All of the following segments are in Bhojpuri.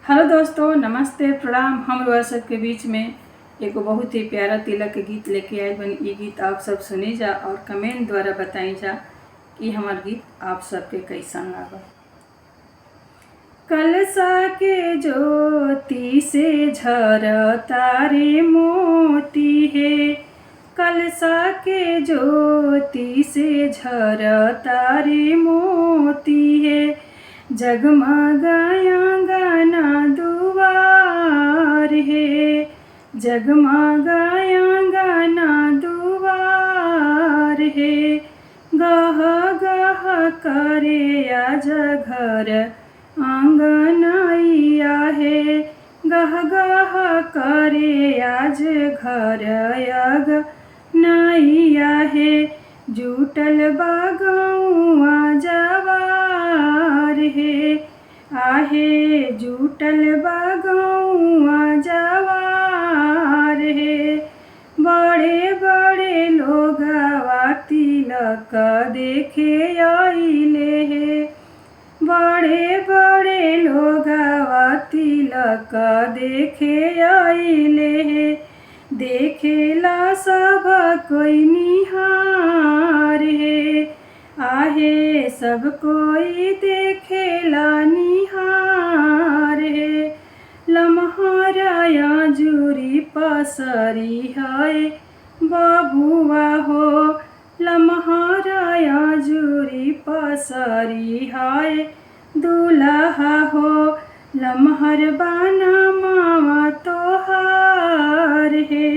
हेलो दोस्तों, नमस्ते, प्रणाम। हम लोग सबके बीच में एगो बहुत ही प्यारा तिलक के गीत लेके आए बनी। ये गीत आप सब सुनी जा और कमेंट द्वारा बताई जा कि हमार गीत आप सबके कैसन लागल। कलसा के ज्योति से झरता रे मोती है, कलसा के ज्योति से झरता रे मोती है। जगमग आंगना दुआर है, जगमग आंगना दुआर है। गह गह करे आज घर आंगनैया है, गह गह करे आज घर आंगनैया है। जुटल बगौआ जवार है, आहे जुटल बगौआ जवार है। बड़े बड़े लोगवा तिलक देखे आइले है, बड़े बड़े लोगवा तिलक देखे आइले है। देखेला सब कोई निहार है, आहे सब कोई देखेला निहार है। लम्हाराया जुरी पसरी है बाबुआ हो, लम्हाराया जुरी पसरी है दूल्हा हो। लम्हर बाना मावा तोहार है,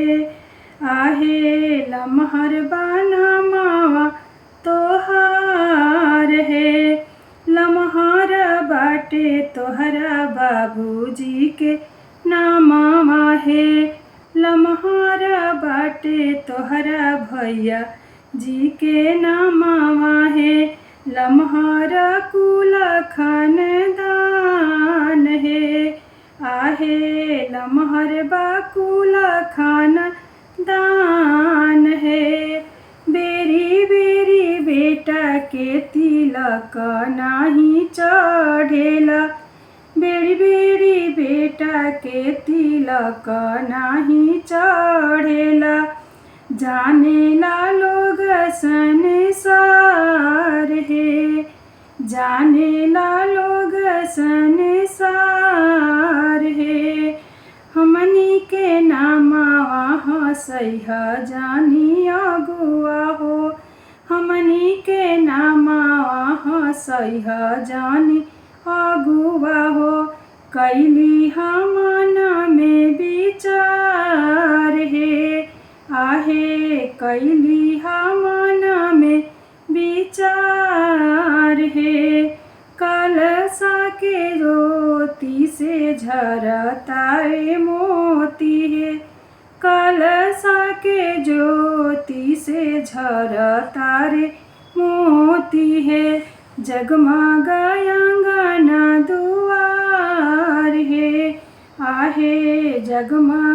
आहे लम्हर बाना मावा तोहार है। लम्हर बाटे तोहरा बाबूजी के नामावा है, लम्हर बाटे तोहरा भैया जी के नामावा है। लम्हर कुल खानदान है, आहे लम्हर बाकुल खानदान है। बेरी बेरी बेटा के तिलक नाही चढ़ेला, बेरी बेरी बेटा के तिलक नाही चढ़ेला। जानेला लोग संसार है, जानेला लोग संसार है। हमनी के नामावा हसैहा जानी अगुआ हो, हमनी के नामावा हसैहा जानी अगुआ हो। कैली हमन में विचार है, आहे कैली हमन में विचार है। कलसा के ज्योति से झरता रे मोती है, कलसा के ज्योति से झरता रे मोती है। जगमग आंगना दुआर है, आहे जगमग